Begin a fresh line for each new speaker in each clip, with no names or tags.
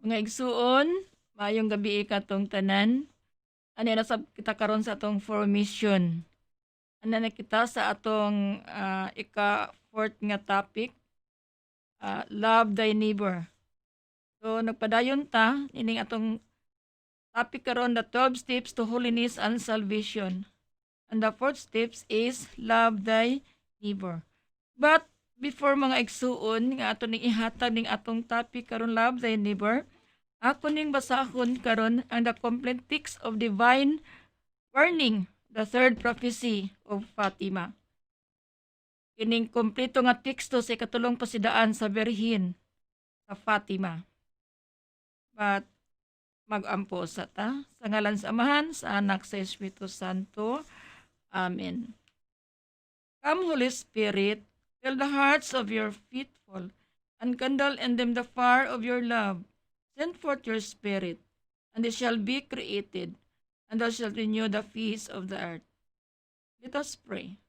Mga igsuon, maayong gabi katong tanan. Ano na sab kita karon sa atong formation. Ano na kita sa atong ika-fourth nga topic, love thy neighbor. So nagpadayon ta ining atong topic karon, the 12 steps to holiness and salvation. And the fourth steps is love thy neighbor. But before mga igsuon nga ato ning ihatag ning atong topic karon, love thy neighbor, ako ning basahon karon ang the complete text of divine warning, the third prophecy of Fatima. Kining kompleto nga teksto sa ikatulong pasidaan sa Berhin sa Fatima. But magampo sa ta sa ngalan sa Amahan, sa Anak, sa Espiritu Santo. Amen. Come, Holy Spirit, fill the hearts of your faithful, and kindle in them the fire of your love. Send forth your Spirit, and they shall be created, and thou shalt renew the face of the earth. Let us pray.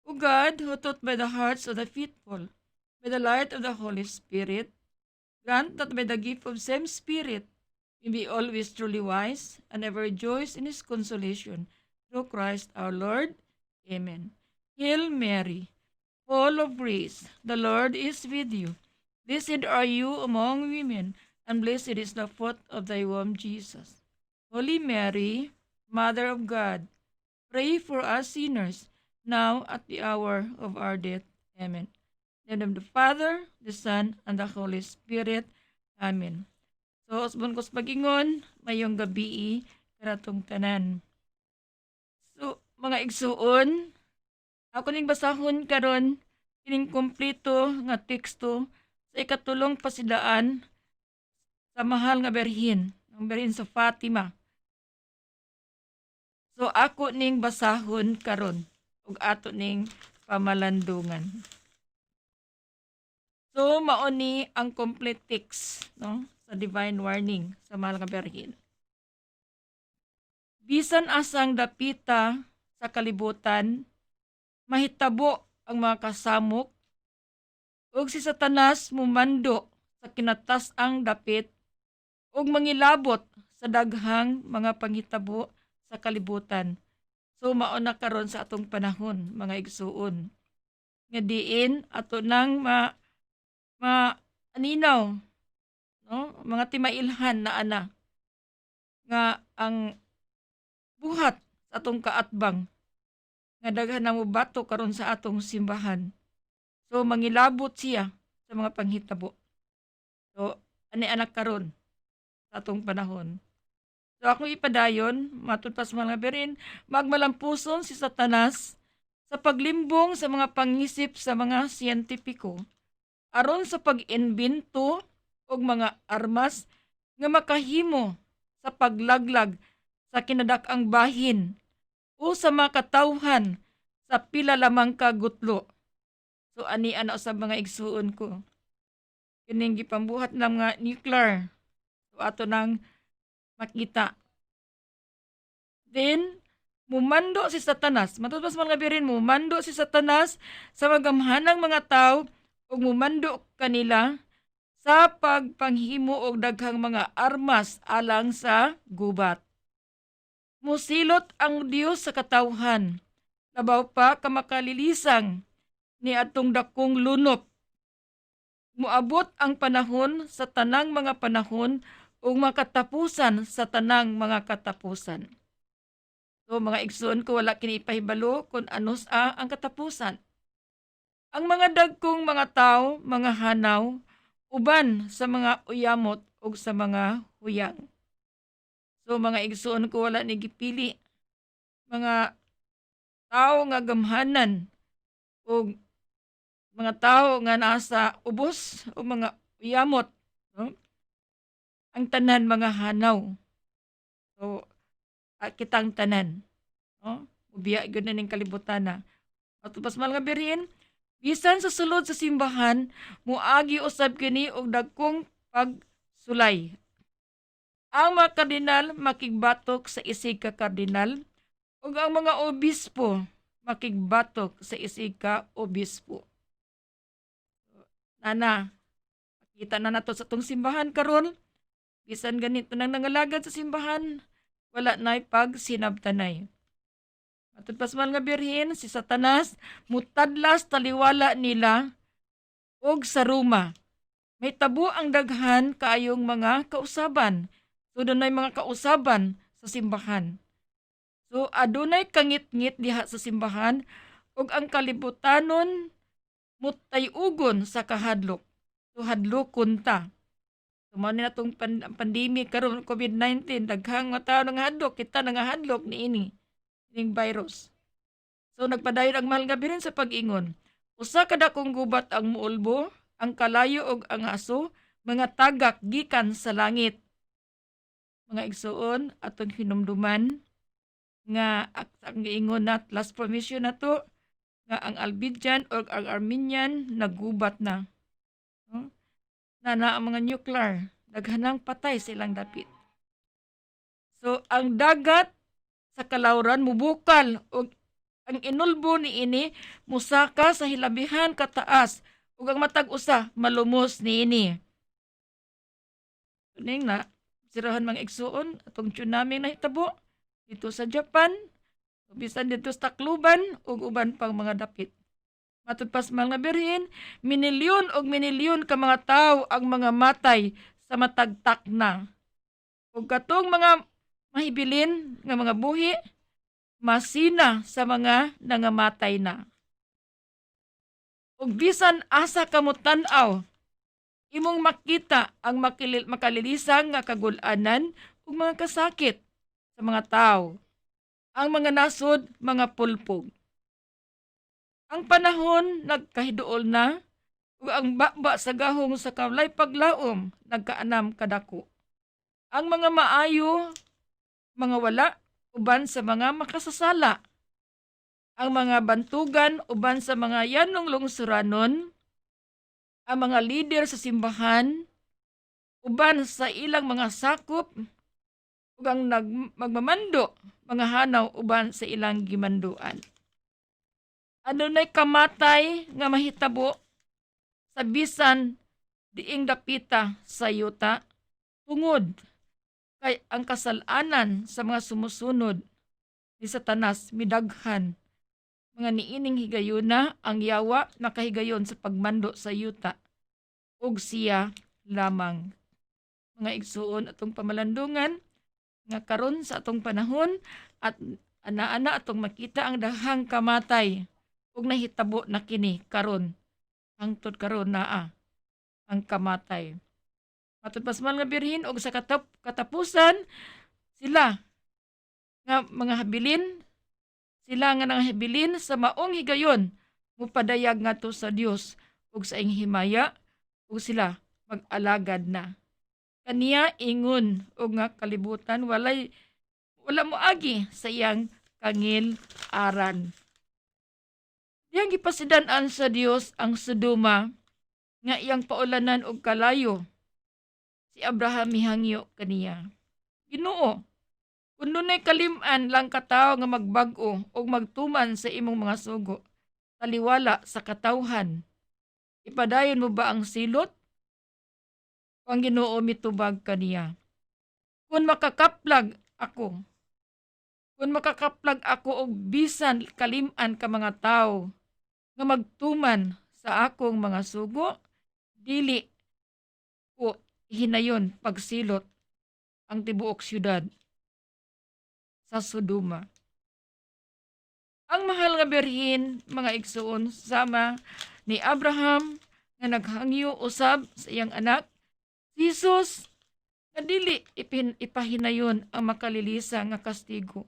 O God, who taught by the hearts of the faithful, by the light of the Holy Spirit, grant that by the gift of same Spirit, we be always truly wise, and ever rejoice in His consolation, through Christ our Lord. Amen. Hail Mary, full of grace, the Lord is with you. Blessed are you among women, and blessed is the fruit of thy womb, Jesus. Holy Mary, Mother of God, pray for us sinners, now at the hour of our death. Amen. In the name of the Father, the Son, and the Holy Spirit. Amen. So, asbon ko sa pagingon, mayong gabi, karatong tanan. So, mga igsuon, ako ning basahon karon kining kompleto nga teksto sa ikatulong pasidaan sa mahal nga berhin, ang berhin sa Fatima. So ako ning basahon karon ug ato ning pamalandungan. So mao ni ang complete text, no, sa divine warning sa mahal nga berhin. Bisan asang dapita sa kalibutan, mahitabo ang mga kasamok ug si Satanas mumando sa kinatas-ang dapit ug mangilabot sa daghang mga panghitabo sa kalibutan. So mao na karon sa atong panahon, mga igsuon. Nga diin ato nang aninaw, no? Mga timailhan na ana nga ang buhat sa atong kaatbang nga daghan na mobato karon sa atong simbahan. So mangilabot siya sa mga panghitabo. So ani anak karon sa atong panahon. So ako ipadayon, matud pa sa mga berin, magmalampuson si Satanas sa paglimbong sa mga pangisip sa mga siyentipiko aron sa pag-imbento og mga armas nga makahimo sa paglaglag sa kinadak-ang bahin o sa mga katawhan sa pila lamang ka gutlo. So ani ana sa mga igsuon ko. Kining gipambuhat ng mga nuclear. So ato nang makita. Then, mumando si Satanas. Matapos mga birin, mumando si Satanas sa magamhanang mga tao o mumando kanila sa pagpanghimo og daghang mga armas alang sa gubat. Musilot ang Dios sa katawhan. Labaw pa ka makalilisang ni atong dakong lunop. Muabot ang panahon sa tanang mga panahon ug makatapusan sa tanang mga katapusan. So mga igsoon ko, wala kini ipahibalo kung ano sa ang katapusan. Ang mga dagkong mga tao, mga hanaw, uban sa mga uyamot ug sa mga huyang. So mga igsoon ko, wala ni gipili. Mga tao nga gamhanan ug mga tao nga nasa ubos o mga uyamot, no? Ang tanan mga hanaw. So kitang tanan, no? Ubiya gyud na ning kalibutan na. At pas mga birhin, bisan sa sulod sa simbahan, muagi usab kini og dagkong pagsulay. Ang mga kardinal makigbatok sa isig ka kardinal ug ang mga obispo makigbatok sa isig ka obispo. Nana, kita na nato sa tong simbahan karon bisan ganito nang nangalagad sa simbahan, wala na'y pagsinabtanay. Matod pasmal nga birhen, si Satanas mutadlas taliwala nila og sa Roma. May tabo ang daghan kaayong mga kausaban. So dunay mga kausaban sa simbahan. So adunay kangit-ngit diha sa simbahan ug ang kalibutanon mutay-ugon sa kahadlok. So hadlokon ta. So mao ni natong pandemic karon COVID-19 daghang nga tawo nangahadlok, kita nangahadlok niini ining virus. So nagpadayon ang mahal nga birin sa pag-ingon. Usa ka dakong gubat ang muulbo, ang kalayo ug ang aso, mga tagak gikan sa langit. Mga igsuon atong hinumduman nga ang giingon na last permission na to nga ang Albidian o ang Armenian nagubat na. No? Na ang mga nuclear, daghanang patay silang dapit. So ang dagat sa kalawran mubukal o ang inulbo ni ini musaka sa hilabihan kataas ug ang matag usa malumos ni ini. Tuning na sirahan mga igsuon atong tsunami na hitabo dito sa Japan, bisan dito sa Tacloban ug uban pang mga dapit. Matud pas mga birhen, minilyon og minilyon ka mga tawo ang mga matay sa matagtak na. Ug katong mga mahibilin nga mga buhi masina sa mga nangamatay na. Ug bisan asa kamo tan-aw, imong makita ang makalilisang nga kagul-anan ug mga kasakit sa mga tawo. Ang mga nasod, mga pulpog. Ang panahon nagkahiduol na ug ang baba sa gahong sa kalay paglaom nagkaanam kadako. Ang mga maayo, mga wala, uban sa mga makasasala. Ang mga bantugan, uban sa mga yanong lungsuranon, ang mga lider sa simbahan, uban sa ilang mga sakop, ug ang magmamando, mga hanaw, uban sa ilang gimanduan. Adunay kamatay nga mahitabo sa bisan diing dapita sa yuta tungod kay ang kasalanan sa mga sumusunod ni Satanas midaghan. Mga niining higayuna ang yawa nakahigayon sa pagmando sa yuta ug siya lamang. Mga igsuon atong pamalandungan nga karon sa atong panahon at ana-ana atong makita ang dahang kamatay ug nahitabo na kini karon hangtod karon naa ang kamatay. Matud pasmal nga birhin og sa katapusan sila nga mga habilin, sila nga nangahabilin sa maong higayon mupadayag ngadto sa Dios ug sa ing himaya ug sila mag-alagad na. Kaniya ingon og nga kalibutan wala mo agi sa iyang kangil aran. Diyang gipasidan-an sa Dios ang Sodoma nga iyang paulanan og kalayo. Si Abraham mihangyo kaniya. Ginoo, kun dunay kalim-an lang katawo nga magbag-o o magtuman sa imong mga sugo, taliwala sa katawhan, ipadayon mo ba ang silot? Ang Ginoo mitubag kaniya. Kung makakaplag ako og bisan kalim-an ka mga tawo nga magtuman sa akong mga sugo, dili ko hinayon pagsilot ang tibuok syudad sa Sodoma. Ang mahal nga birhin, mga igsuon, sama ni Abraham nga naghangyo usab sa iyang anak, si Jesus, nga dili ipahinayon ang makalilisa nga kastigo.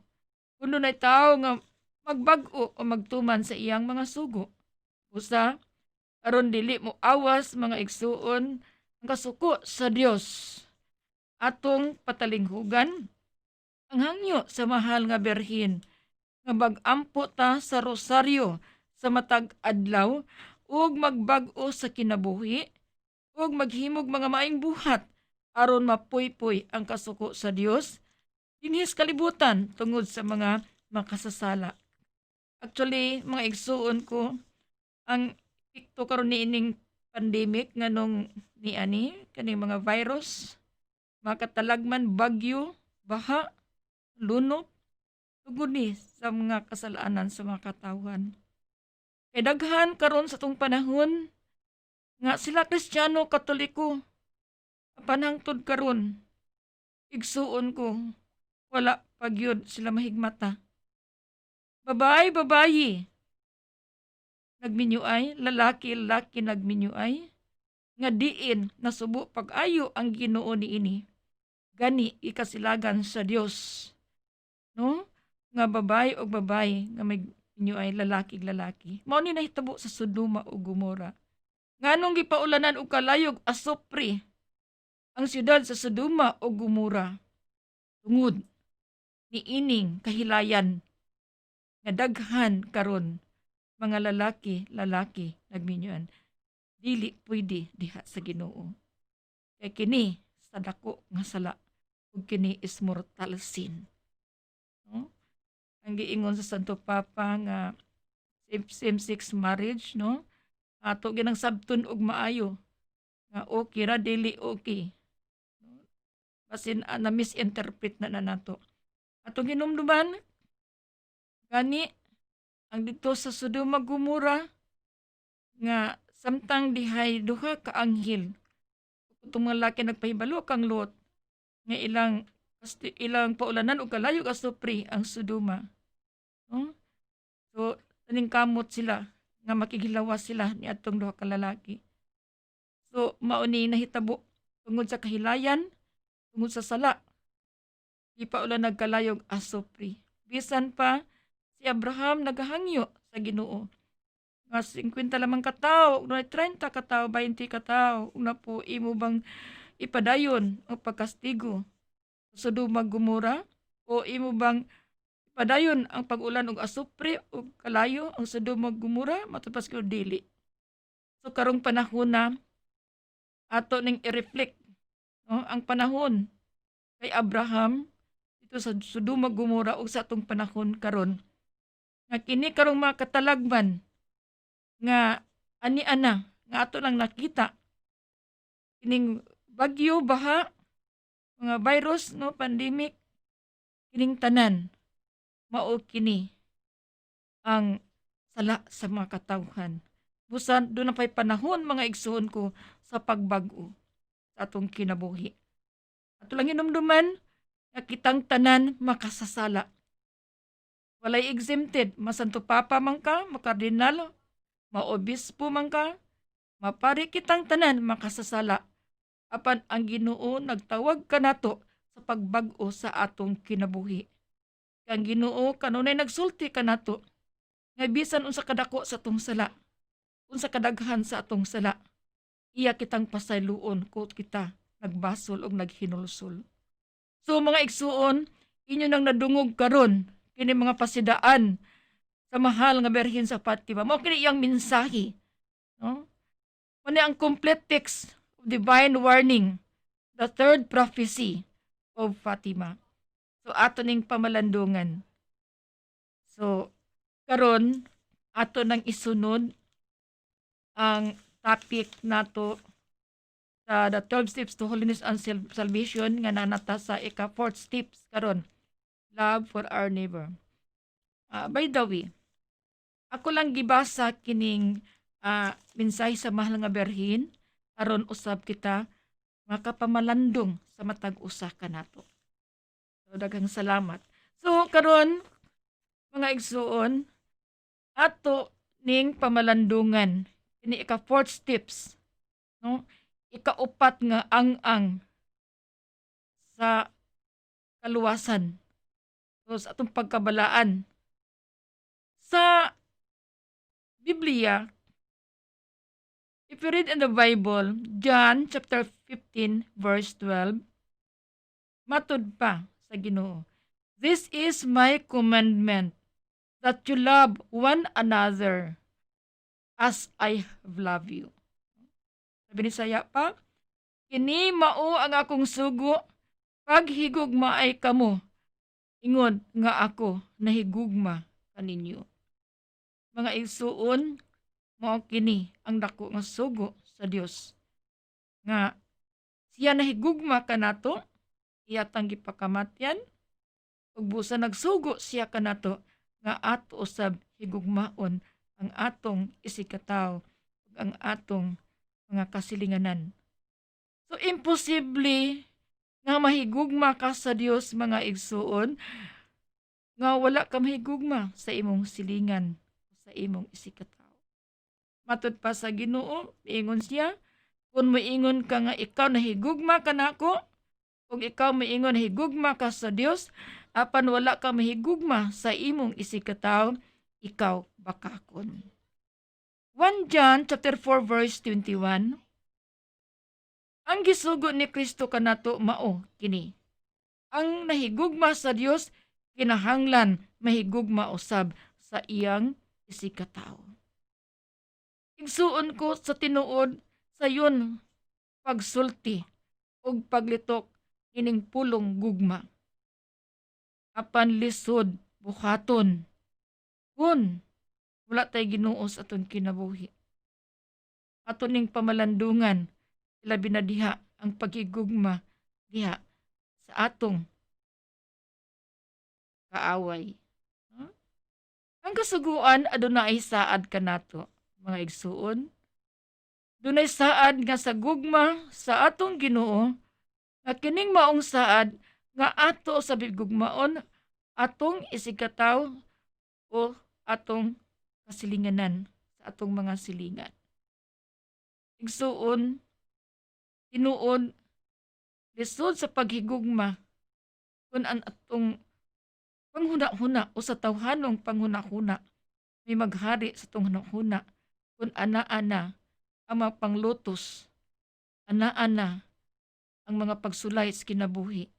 Kuno na tao nga magbag-o o magtuman sa iyang mga sugo. Usa, aron dili mo awas mga igsuon ang kasuko sa Dios. Atong patalinghugan ang hangyo sa mahal nga berhin nga bag-ampo ta sa rosaryo sa matag adlaw ug magbag-o sa kinabuhi ug maghimog mga maayong buhat aron mapuypoy ang kasuko sa Dios dinhis kalibutan tungod sa mga makasasala. Actually, mga igsuon ko, ang epekto karon niining pandemic nganong kaning mga virus makatalagman bagyo, baha, lunok, tungod ni sa mga kasalanan sa mga katawhan. Kay daghan karon sa tong panahon nga sila Kristiyano Katoliko, apan hangtod karon igsuon ko wala pagyud sila mahigmata. Babayi, nagminyuay, lalaki nagminyuay, nga diin nasubo pag-ayo ang Ginoo niini. Gani ikasilagan sa Dios. No? Nga babae o babae nga may minyuay, lalaki. Mao ni nahitabo sa Sodoma o Gomora. Nganong gipaulanan og kalayog asopre ang siyudad sa Sodoma o Gomora. Tungod ni ining kahilayan nga daghan karon mga lalaki nagminyuan, dili pwede diha sa Ginoo. Kay kini sa dako nga sala ug kini is mortal sin. No? Ang giingon sa Santo Papa nga same-sex marriage, no? Ato ginang sabton og maayo nga okay ra dili okay. Basin na misinterpret na nato. Atong hinumduman gani ang dito sa Sodoma Gomora nga samtang dihay duha ka anghel. Itong mga laki nagpahibalo kang Lot nga ilang paulanan og kalayog asupri ang Sodoma. No? So taningkamot sila nga makigilawas sila ni atong duha ka lalaki. So mao ni nahitabo tungod sa kahilayan, tungod sa sala. Di pa ulan nagkalayog asupri. Bisan pa si Abraham nagahangyo sa Ginoo. Nga 50 lamang ka tawo, 30 ka tawo, 20 ka tawo, una po imo bang ipadayon ang pagkastigo sa Sodoma Gomora o imo bang ipadayon ang pag-ulan og asupre o kalayo ang Sodoma Gomora matapos ko dili. So karong panahon na ato ning i-reflect, no, ang panahon kay Abraham dito sa Sodoma Gomora o sa atong panahon karon nga kini karong mga katalagman nga ani-ana nga ato lang nakita kining bagyo, baha, mga virus, no, pandemic, kining tanan mao kini ang sala sa mga katawhan. Busan do na pay panahon mga igsoon ko sa pagbag-o sa atong kinabuhi. Ato lang hinumduman nga kitang tanan makasasala. Walay exempted, masanto papa man ka, makardinal, maobispo man ka, mapari kitang tanan makasasala. Apan ang Ginoo nagtawag kanato sa pagbag-o sa atong kinabuhi. Kang Ginoo kanunay nagsulti kanato nga bisan unsa kadako sa atong sala, unsa kadaghan sa atong sala, iya kitang pasayloon kung kita nagbasol og naghinulsol. So mga igsuon, inyo nang nadungog karon kini mga pasidaan sa mahal nga Birhen sa Fatima. Mao kini iyang mensahe, no? Mao ang complete text of divine warning, the third prophecy of Fatima. So ato ning pamalandungan. So karon ato nang isunod ang topic nato sa the 12 steps to holiness and salvation nga nanata sa ika-4th steps karon, love for our neighbor. By the way, ako lang gibasa kining mensahe sa mahal nga Birhen aron usab kita makapamalandong sa matag usa kanato. So daghang salamat. So karon mga igsuon, ato ning pamalandungan kini ika-4th steps, no? Ika-upat nga ang sa kaluwasan. So sa atong pagkabalaan sa Biblia, if you read in the Bible, John chapter 15 verse 12, matud pa sa Ginoo, "This is my commandment, that you love one another as I have loved you." Sabi ni Saya pa, "Kini mao ang akong sugo, paghigugma ay kamo, ingon nga ako nahigugma kaninyo." Mga igsuon, mao kini ang dako nga sugo sa Dios nga siya nahigugma kanato iyatang gipakamatyan ug busa nagsugo siya kanato nga ato usab higugmaon ang atong isikataw ug ang atong mga kasilinganan. So imposible nga mahigugma ka sa Dios mga igsuon nga wala ka mahigugma sa imong silingan sa imong isikataw. Matud pa sa Ginoo, ingon siya, kung moingon ka nga ikaw nahigugma ka nako, kung ikaw moingon higugma ka sa Dios, apan wala ka mahigugma sa imong isikataw, ikaw bakakon. 1 John chapter 4 verse 21. Ang gisugo ni Kristo kanato mao kini. Ang nahigugma sa Dios kinahanglan mahigugma usab sa iyang isikataw. Igsuon ko sa tinuod sa yon pagsulti ug paglitok ining pulong gugma. Apan lisod buhaton kun wala tay Ginoo sa aton kinabuhi. Aton ning pamalandungan labi na diha ang paghigugma diha sa atong kaaway. Ang kasuguan adunay saad kanato mga igsuon. Dunay saad nga sa gugma sa atong Ginoo nga kining maong saad nga ato sa bigugmaon atong isikataw o atong kasilinganan sa atong mga silingan. Igsuon, tinuod, lisod sa paghigugma kung ang atong panghuna-huna o sa tawhanong panghuna-huna may maghari sa atong hunahuna kung ana-ana ang mga panglutos, ana-ana ang mga pagsulay sa kinabuhi.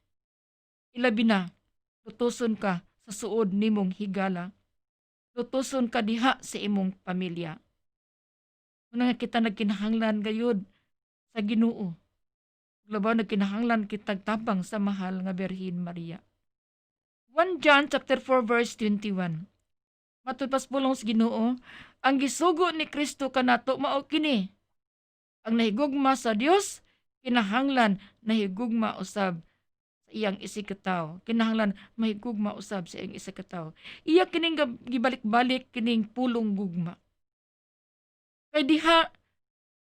Ilabi na, lutuson ka sa suod nimong higala. Lutuson ka diha sa imong pamilya. Muna nga kita nagkinahanglan gayud sa Ginoo. Labaw nagkinahanglan kitag tapang sa mahal nga Birhen Maria. 1 John chapter 4 verse 21. Matud pas pulong sa Ginoo, ang gisugo ni Kristo kanato mao kini. Ang nahigugma sa Dios kinahanglan nahigugma usab sa iyang isikataw. Kinahanglan mahigugma usab sa iyang isikataw. Iya kining gibalik-balik kining pulong gugma. Kay diha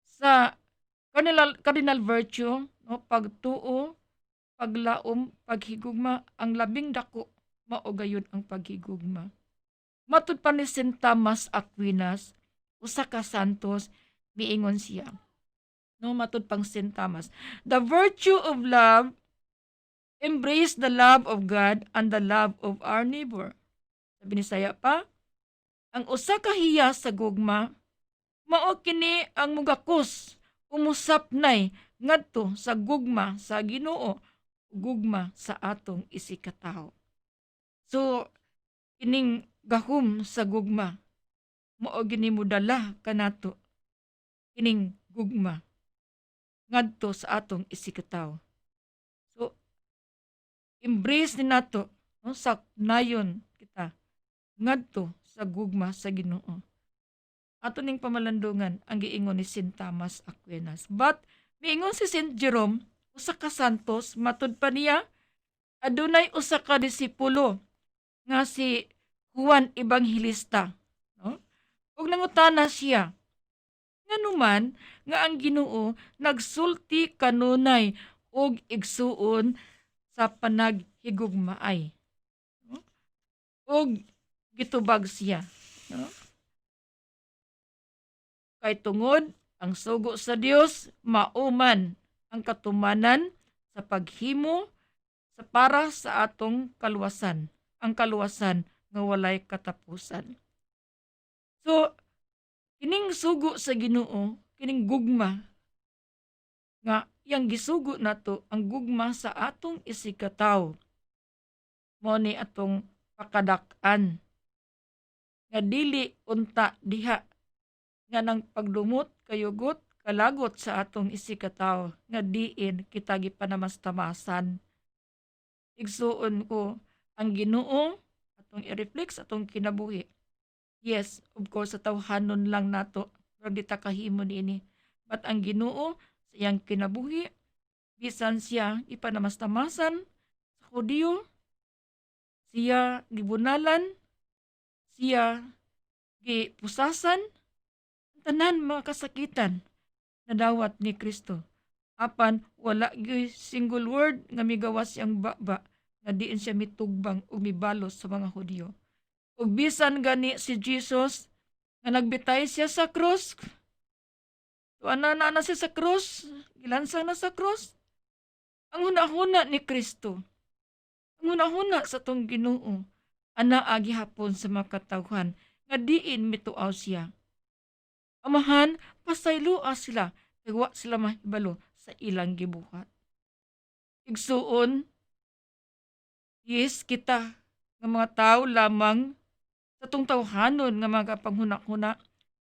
sa cardinal virtue, no, pagtuo, paglaom, paghigugma, ang labing dako mao gayud ang paghigugma. Matud pa ni St. Thomas Aquinas, usa ka santos, miingon siya. No, matud pang St. Thomas, the virtue of love embrace the love of God and the love of our neighbor. Sabi ni saya pa, ang usa ka hiya sa gugma mao kini ang mugakos umusap nay ngadto sa gugma sa Ginoo, gugma sa atong isikataw. So kining gahom sa gugma mao gini mudala kanato kining gugma ngadto sa atong isikataw. So embrace ni nato, no, sa nayon kita ngadto sa gugma sa Ginoo. Ato ning pamalandungan ang giingon ni St. Thomas Aquinas. But miingon si St. Jerome, usa ka santos, matud pa niya, adunay usa ka disipulo nga si Juan Evangelista. No? Ug nangutana siya, nganuman nga ang Ginoo nagsulti kanunay og igsuon sa panaghigugmaay. No? Ug gitubag siya. No? Kay tungod ang sugo sa Dios mauman ang katumanan sa paghimo sa para sa atong kaluwasan, ang kaluwasan nga walay katapusan. So kining sugo sa Ginoo, kining gugma nga yang gisugo nato ang gugma sa atong isikataw. Mao ni atong pakadak-an nga dili unta diha nga nang pagdumot, kayugot, kalagot sa atong isikataw nga diin kita gipanamastamasan. Igsuon ko ang Ginoo atong i-reflect sa atong kinabuhi. Yes, of course sa tawhanon lang nato pero di ta kahimo niini. But ang Ginoo sa iyang kinabuhi bisan siya ipanamastamasan Hudiyo, siya gibunalan, siya gipusasan, tanan mga kasakitan na dawat ni Kristo. Apan wala gyud single word nga migawas siyang baba nga diin siya mitugbang o mibalos sa mga Hudiyo. Ug bisan gani si Jesus nga nagbitay siya sa krus, tuana na siya sa krus, gilansang na sa krus. Ang hunahuna ni Kristo, ang hunahuna sa tong Ginoo, ana agi hapon sa mga katawhan nga diin mituaw siya. Amahan, pasayloa sila, kay wa sila mahibalo sa ilang gibuhat. Igsuon, yes, kita nga mga tao lamang sa tong tawhanon nga mga panghuna-huna,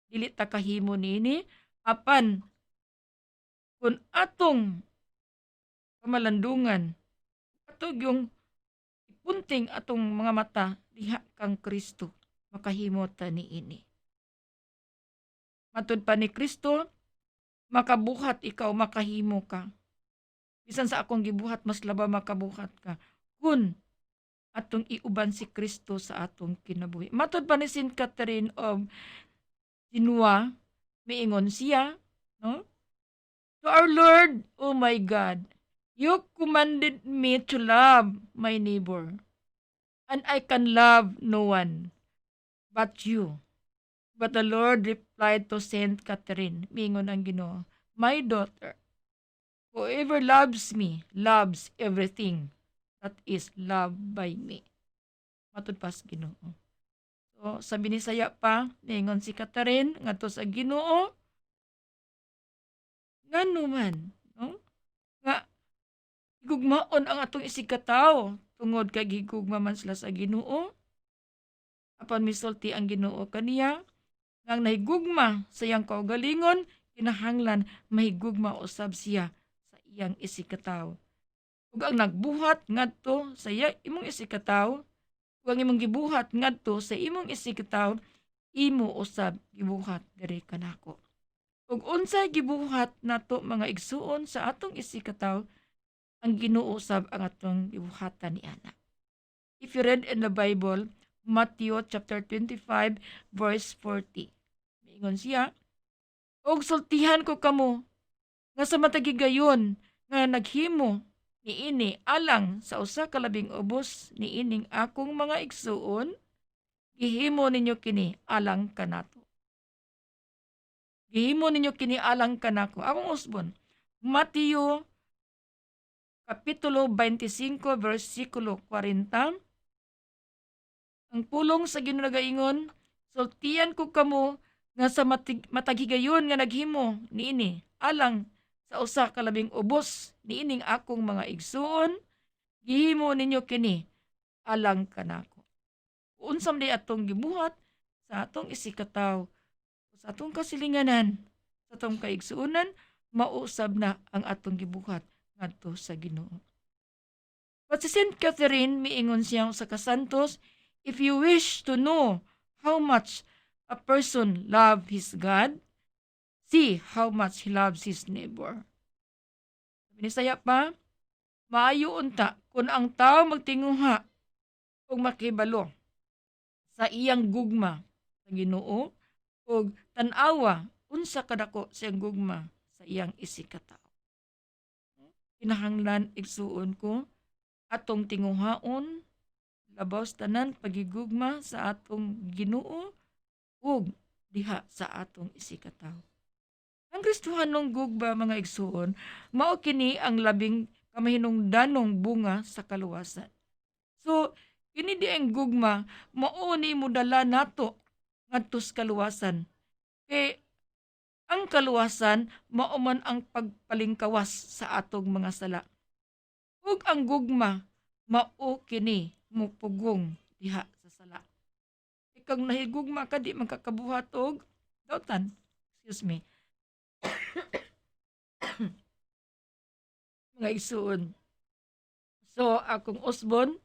dili ta kahimo nini, apan kung atong kamalandungan, atog yung ipunting atong mga mata diha kang Kristo, makahimo ta niini. Matud pa ni Kristo, makabuhat ikaw, makahimo ka. Bisan sa akong gibuhat, mas laba makabuhat ka. Kun atong iuban si Kristo sa atong kinabuhi. Matud pa ni Saint Catherine of Sinua, miingon siya, no? To our Lord, oh my God, you commanded me to love my neighbor, and I can love no one but you. But the Lord replied to Saint Catherine, miingon ang Ginoo, my daughter, whoever loves me, loves everything that is loved by me. Matud pas Ginoo. So, sa binisaya pa, miingon si Catherine, ngadto sa Ginoo, ngano man, no? Nga, gugmaon ang atong isigkataw, tungod kay gigugma man sila sa Ginoo. Apan misulti ang Ginoo kaniya, ngang nahigugma sa iyang kaugalingon, kinahanglan mahigugma usab siya sa iyang isikataw. Ug ang nagbuhat ngadto sa imong isikataw, ug ang imong gibuhat ngadto sa imong isikataw, imo usab gibuhat diri kanako. Ug unsay gibuhat nato mga igsuon sa atong isikataw, ang Ginoo usab ang atong gibuhatan niana. If you read in the Bible, Matthew chapter 25 verse 40. Ingon siya, og sultihan ko kamo nga sa matagigayon nga naghimo niini alang sa usa ka labing ubos niining akong mga igsuon, gihimo ninyo kini alang kanato. Gihimo ninyo kini alang kanako. Akong usbon, Matthew kapitulo 25 versikulo 40. Ang pulong sa Ginoo nagaingon, sultihan ko kamo nga sa mataghigayon nga naghimo niini alang sa usa ka labing ubos niining akong mga igsuon, gihimo ninyo kini alang kanako. Unsam di atong gibuhat sa atong isikataw, sa atong kasilinganan, sa atong kaigsuonan, mausab na ang atong gibuhat ngadto sa Ginoo. But si Saint Catherine miingon siya sa kasantos, if you wish to know how much a person loves his God, see how much he loves his neighbor. Binisaya pa, maayo unta kung ang tao magtinguha o makibalo sa iyang gugma sa Ginoo o tanawa unsa kadako siyang gugma sa iyang isikataw. Kinahanglan igsuon ko atong tinguhaon labaw tanan pagigugma sa atong Ginoo ug diha sa atong isikataw. Ang Kristohanong gugma mga igsuon, mao kini ang labing kamahinungdanong bunga sa kaluwasan. So, kini di ang gugma, mao ni mo dala nato ngadto sa kaluwasan. Kay ang kaluwasan mao man ang pagpalingkawas sa atong mga sala. Ug ang gugma mao kini mupugong diha sa sala. Ikang nahigugma ka di magkakabuhat og dautan. Excuse me. Mga igsuon. So akong usbon,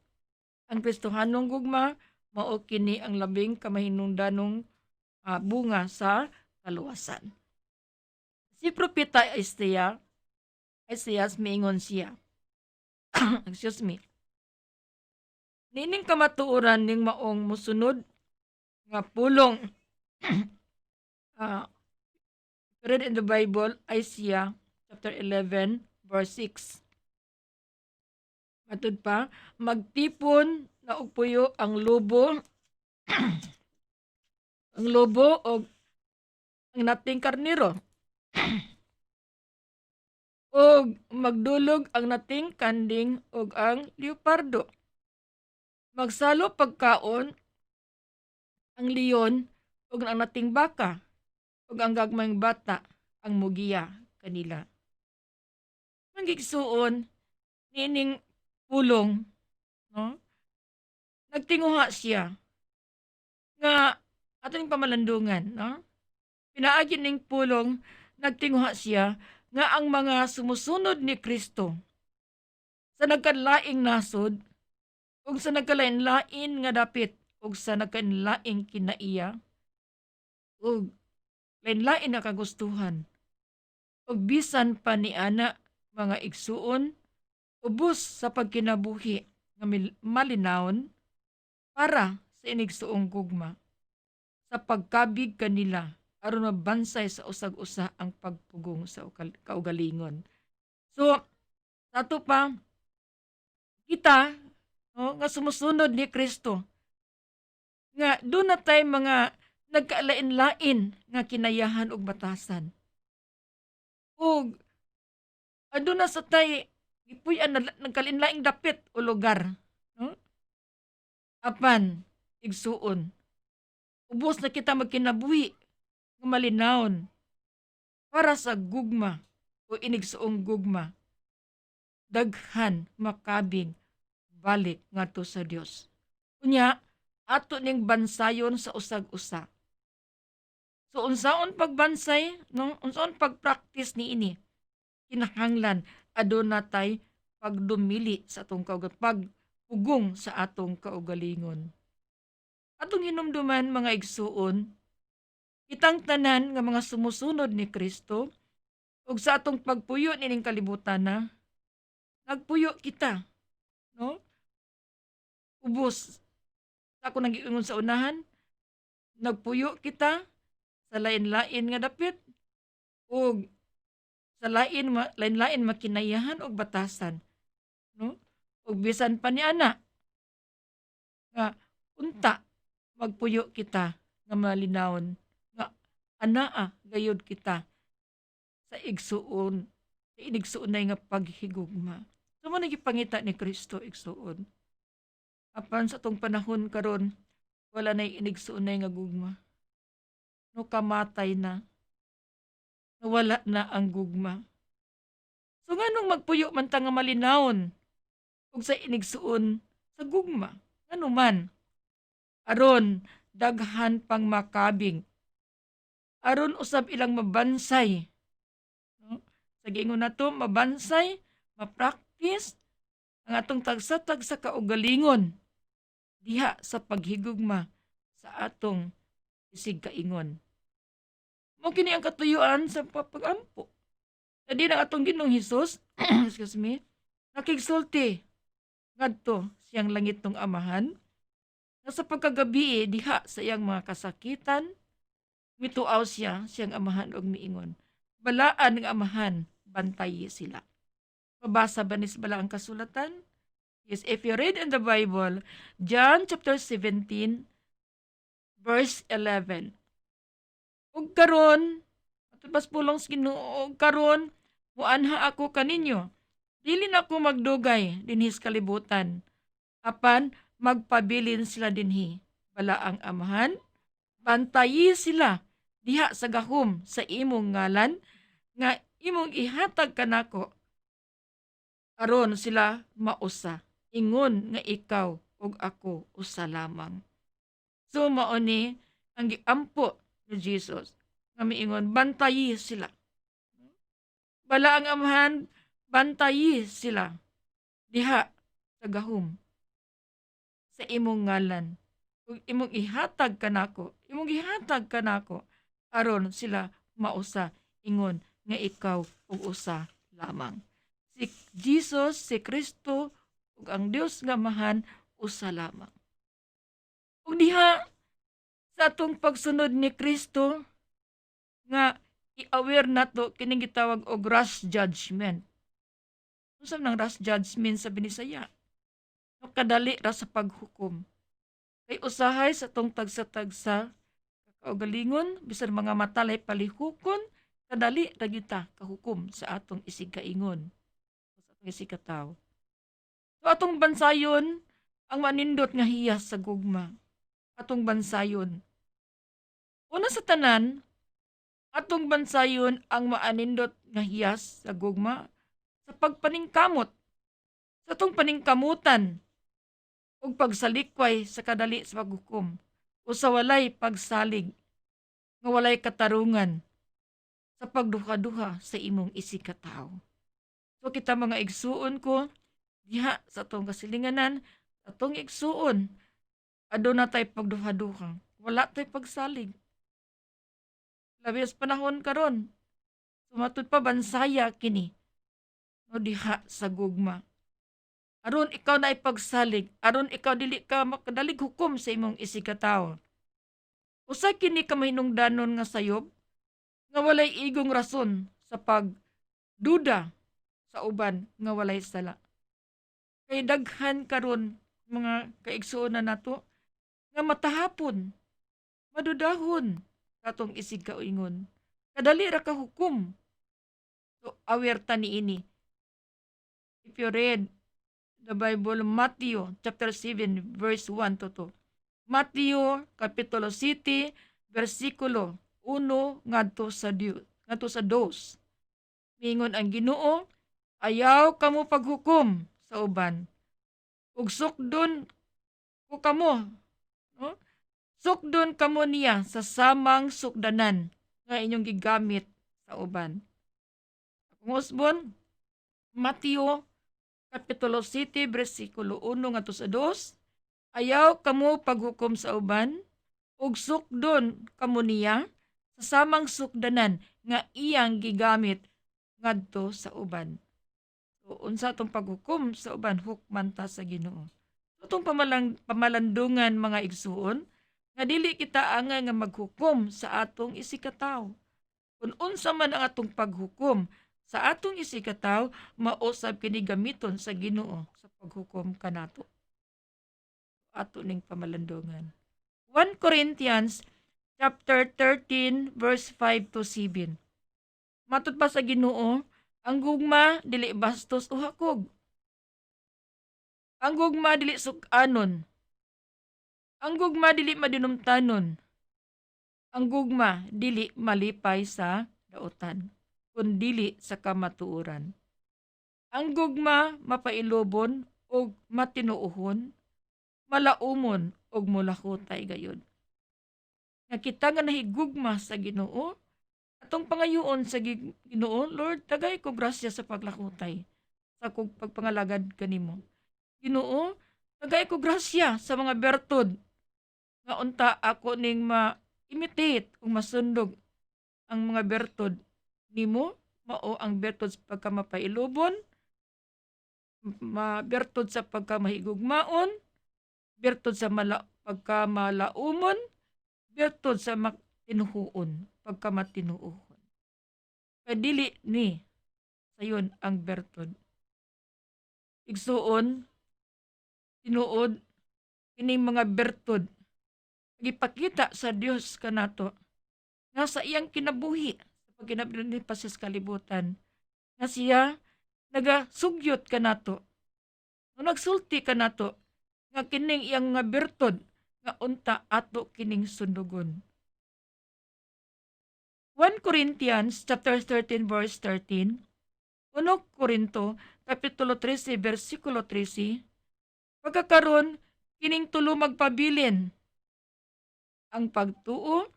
ang Kristohanong gugma mao kini ang labing kamahinungdanong bunga sa kaluwasan. Si propeta Isaias miingon siya. Excuse me. Nining kamatuoran ning maong musunod nga pulong ah, read in the Bible, Isaiah chapter 11 verse 6. Matud pa, magtipon na og puyo ang lobo og ang nating karniro. Og magdulog ang nating kanding og ang leopardo. Magsalo pagkaon ang leon ug ang nating baka ug ang gagmayng bata ang mugiya kanila. Ang gigsuon nining pulong, no? Nagtinguha siya nga ating pamalandungan, no? Pinaagi ning pulong, nagtinguha siya nga ang mga sumusunod ni Kristo sa nagkalaing nasod ug sa nagkalain-lain nga dapit ug sa nagkalaing kinaiya ug lain-lain na kagustuhan ug bisan pa ni ana mga igsuon ubos sa pagkinabuhi nga malinawon para sa inigsuong gugma sa pagkabig kanila aron mabansay sa usag-usa ang pagpugong sa kaugalingon. So, sato pa kita, no, nga sumusunod ni Kristo nga doon na tay mga nagkalain-lain nga kinayahan og batasan. Ug ado na sa tay gipuy-an na nagkalin-laing dapit o lugar, no? Apan igsuon ubos na kita magkinabuhi nga malinawon para sa gugma o inigsuong gugma daghan makabing balik ngadto sa Dios. Unya ato ning bansayon sa usag-usa. So unsaon pagbansay, no? Unsaon pagpractice niini? Kinahanglan aduna tay pagdumili sa atong pagpugong sa atong kaugalingon. Atong hinumduman mga igsuon, kitang tanan nga mga sumusunod ni Kristo ug sa atong pagpuyo nining kalibutan na nagpuyo kita, no? Ubos sa ako nag-iingon sa unahan, nagpuyo kita sa lain-lain nga dapit ug sa lain-lain makinayahan og batasan, no? Ug bisan pa ni ana nga unta magpuyo kita nga malinawon nga anaa gayud kita sa igsuon sa inigsuonay nga paghigugma. So mo nagipangita ni Kristo igsuon. Apan sa tong panahon karon wala na inigsuonay nga gugma. No kamatay na. Nawala na ang gugma. So nganong magpuyo man ta nga malinawon ug sa inigsuon sa gugma? Ngano man? Aron daghan pang makabing. Aron usab ilang mabansay. No? Sa giingon nato mabansay, ma-practice ang atong tagsa-tagsa kaugalingon diha sa paghigugma sa atong isig kaingon. Mo kini ang katuyuan sa papagampo. Na di na atong Ginoong Hesus, excuse me, nakigsulti ngadto siyang langit ng amahan na sa pagkagabi diha sa iyang mga kasakitan mituaw siya siyang amahan og miingon. Balaan ng amahan, bantayi sila. Mabasa ba nis bala ang kasulatan? Yes, if you read in the Bible, John chapter 17, verse 11. Ug karon, atubas pulong sa Ginoo, ug karon, muanha ako kaninyo. Dili na ako magdugay dinhi sa kalibutan. Apan, magpabilin sila dinhi. Bala ang amahan, bantayi sila diha sa gahom sa imong ngalan, nga imong ihatag kanako aron sila mausa. Ingon nga ikaw ug ako usa lamang. So mao ni ang giampo ni Jesus nga miingon bantayi sila. Bala ang amahan bantayi sila diha sa gahom sa imong ngalan ug imong ihatag kanako aron sila mausa. Ingon nga ikaw ug usa lamang. Si Jesus, si Kristo ug ang Dios nga amahan usa lamang. Ug diha sa atong pagsunod ni Kristo nga i-aware nato kining gitawag og rash judgment. Unsa nang rash judgment sa Binisaya? No, kadali ra sa paghukom. Kay usahay sa tong tagsa-tagsa kaugalingon bisan mga matalay palihukon kadali ra gyud ta kahukom sa atong isigkaingon sa atong isigkatawo. So atong bansayon ang manindot nga hiyas sa gugma. Atong bansayon. Una sa tanan, atong bansayon ang maanindot nga hiyas sa gugma sa pagpaningkamot. Sa atong paningkamutan ug pagsalikway sa kadali sa paghukom o sa walay pagsalig nga walay katarungan sa pagduha-duha sa imong isikatawo. So kita mga igsuon ko diha sa atong kasilinganan, atong igsuon aduna tay pagduha-duha, wala tay pagsalig. Labi sa panahon karon, sumatud pa bansaya kini no diha sa gugma. Aron ikaw na ipagsalig, aron ikaw dili ka makadalig hukom sa imong isikatawo. Usa kini ka mahinungdanon nga sayob nga walay igong rason sa pagduda sa uban nga walay sala. Kay daghan karon mga kaigsuonan nato nga matahapon, madudahon katong isigkaingon. Kadali ra ka hukom. So aware ta niini. If you read the Bible, Matthew chapter 7 verse 1 to 2. Matthew kapitulo 7 bersikulo 1 ngadto sa 2. Mingon ang Ginoo, ayaw kamo paghukom sa uban. Ug sukdon ko kamo, no? Sukdon kamo niya sa samang sukdanan nga inyong gigamit sa uban. Akong usbon, Matthew kapitulo 7, bersikulo 1 ngadto sa 2, ayaw kamo paghukom sa uban, ug sukdon kamo niya sa samang sukdanan nga iyang gigamit ngadto sa uban. So, unsa tong paghukom sa uban, hukman ta sa Ginoo. So, itong pamalandungan mga igsuon, nga dili kita angay nga maghukom sa atong isikataw. Kung unsa man ang atong paghukom sa atong isikataw, mausab kini gamiton sa Ginoo sa paghukom kanato. Ato ning pamalandungan. 1 Corinthians chapter 13 verse 5 to 7. Matud pa sa Ginoo, ang gugma dili bastos o hakog. Ang gugma dili sukanon. Ang gugma dili madinumtanon. Ang gugma dili malipay sa daotan, kun dili sa kamatuoran. Ang gugma mapailobon og matinuohon, malaumon og mulakutay gayud. Nga kita nga nahigugma sa Ginoo, atong pangayoon sa Ginoo, Lord, tagay ko grasya sa paglakutay sa kog pagpangalagad kanimo. Ginoo, tagay ko grasya sa mga bertod nga unta ako ning ma-imitate kung masundog ang mga bertod nimo, mao ang bertod sa pagkamapailobon, bertod sa pagkamahigugmaon, bertod sa pagkamalaumon, bertod sa tinuhuon, pagkamatinuuhon. Kadili ni sayon ang bertod. Igsuon, tinuod, kining mga bertod, gipakita sa Dios kanato, nga sa iyang kinabuhi, sa pagkinabuhi pa sa kalibutan, nga siya nagasugyot kanato, nagsulti kanato, nga kining iyang nga bertod, nga unta ato kining sundugon. 1 Corinthians chapter 13 verse 13, 1 Corinto kapitulo 13 bersikulo 13, pagkakaron kining tulo magpabilin, ang pagtuo,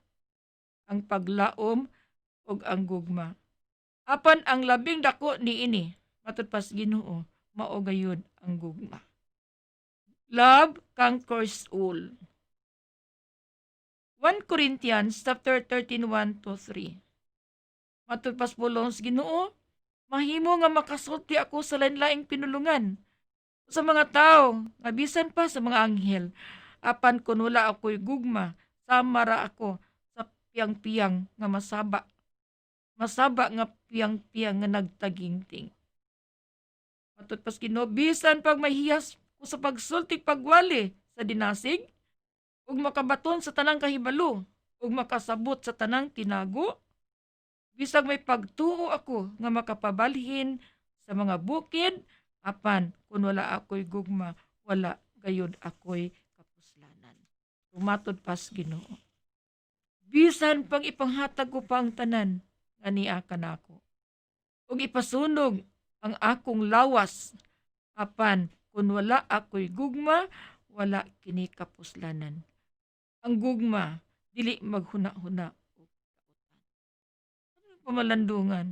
ang paglaom, ug ang gugma. Apan ang labing dako niini, matud pas Ginoo, mao gayud ang gugma. Love conquers all. 1 Corinthians chapter 13, 1 to 3. Matud pas pulong sa Ginoo, mahimo nga makasulti ako sa lain-laing pinulungan, Sa mga tao, nga bisan pa sa mga anghel, apan kun wala ako'y gugma, samara ako sa piyang-piyang nga masaba. Masaba nga piyang-piyang nga nagtagingting. Matod pas Ginoo, bisan pag mahiyas ko sa pagsultik pagwali sa dinasig, ug makabaton sa tanang kahibalo, ug makasabot sa tanang tinago, bisag may pagtuo ako nga makapabalhin sa mga bukid, apan kun wala ako'y gugma, wala gayud ako'y kapuslanan. Tumatod pas Ginoo. Bisan pag ipanghatag ko pa ang tanan, ania kanako. Ug ipasunog ang akong lawas, apan kun wala ako'y gugma, wala kini kapuslanan. Ang gugma, dili maghuna-huna og kautan. Anong pamalandungan?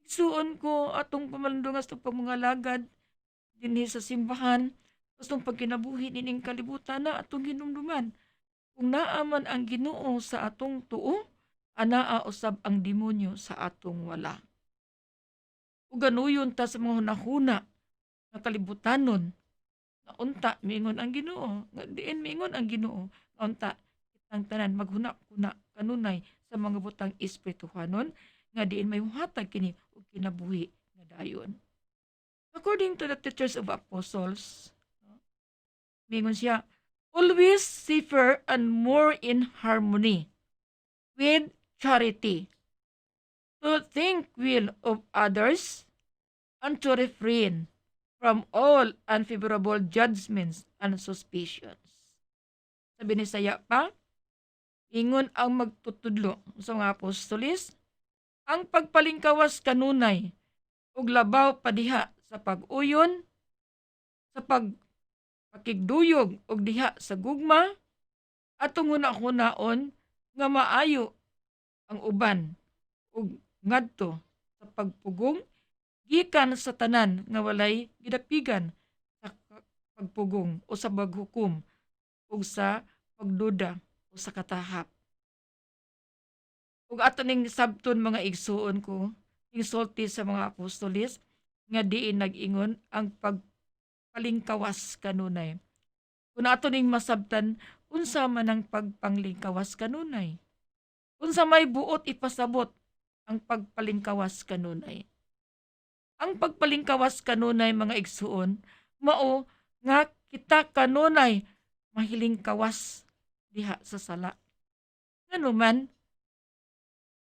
Isuon ko atong pamalandungan sa pagmangalagad dinhi sa simbahan, gustong pagkinabuhi nining kalibutan na atong hinumduman. Kung naaman ang Ginoo sa atong tuo, anaa usab ang demonyo sa atong wala. Ug ganuyon ta sa mga hunahuna nga kalibutanon, nga unta miingon ang Ginoo, nga diin miingon ang Ginoo, nga unta kitang tanan maghuna-huna kanunay sa mga butang espirituhanon nga diin may muhatag kini og kinabuhi nga dayon. According to the Teachers of Apostles, miingon siya, always safer and more in harmony with charity, to think well of others, and to refrain from all unfavorable judgments and suspicions. Sabi ni Saya pa, ingon ang magtutudlo sa mga apostolis, ang pagpalingkawas kanunay ug labaw padiha sa pag-uyon, sa pagpakigduyog og diha sa gugma, atong huna-hunaon nga maayo ang uban ug ngadto sa pagpugong gikan sa tanan nga walay gidapigan sa pagpugong o sa paghukom ug sa pagduda o sa katahap. Ug ato ning sabton mga igsuon ko, insulti sa mga apostolis nga diin nag-ingon ang pagpalingkawas kanunay. Kung ato ning masabtan, unsa man ang pagpanglingkawas kanunay? Unsa may buot ipasabot ang pagpalingkawas kanunay? Ang pagpalingkawas kanunay mga igsuon, mao nga kita kanunay mahiling kawas diha sa sala. Nganuman,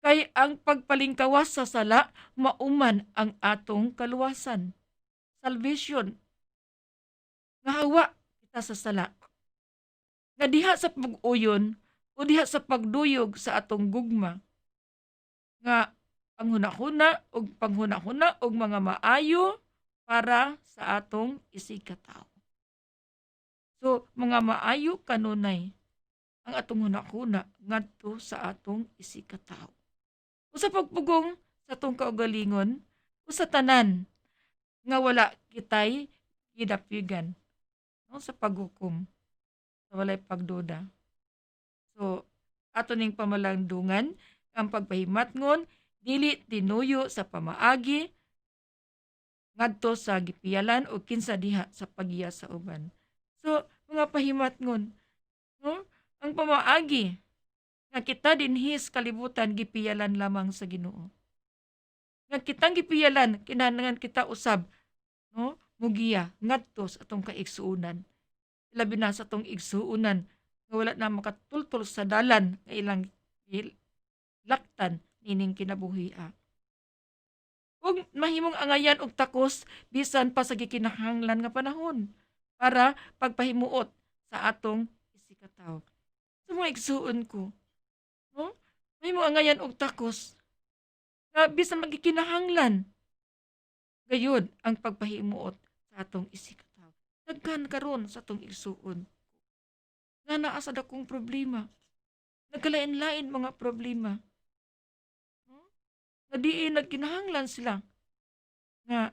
kay ang pagpalingkawas sa sala, mauman ang atong kaluwasan. Salvation. Nga hawa kita sa sala. Nga diha sa pag-uyon o diha sa pagduyog sa atong gugma. Nga ang hunahuna o panghunahuna o mga maayo para sa atong isikataw. So, mga maayo kanunay ang atong hunahuna ngadto sa atong isikataw. O sa pagpugong sa atong kaugalingon, o sa tanan nga wala kitay gidapigan, no, sa paghukom, sa walay pagduda. So, ato ning pamalandungan ang pagpahimatngon dili tinuyo sa pamaagi ngadto sa gipiyalan o kinsa diha sa paggiya sa uban. So, mga pahimatngon, no, ang pamaagi nga kita dinhi sa kalibutan gipiyalan lamang sa Ginoo. Nga kitang gipiyalan kinahanglan kita usab, no, mugiya ngadto sa atong kaigsuonan. Labi na sa atong igsuonan nga wala na makatultol sa dalan nga ilang laktan nining kinabuhia. Ug mahimong angayan og takos bisan pa sa gikinahanglan nga panahon para pagpahimuot sa atong isikataw. Sa mga igsuon ko, no? Mahimong angayan og takos nga bisan magikinahanglan gayud ang pagpahimuot sa atong isikataw. Daghan karon sa atong igsuon nga naa sa dakong problema. Nagkalain-lain mga problema. Na diin nagkinahanglan sila nga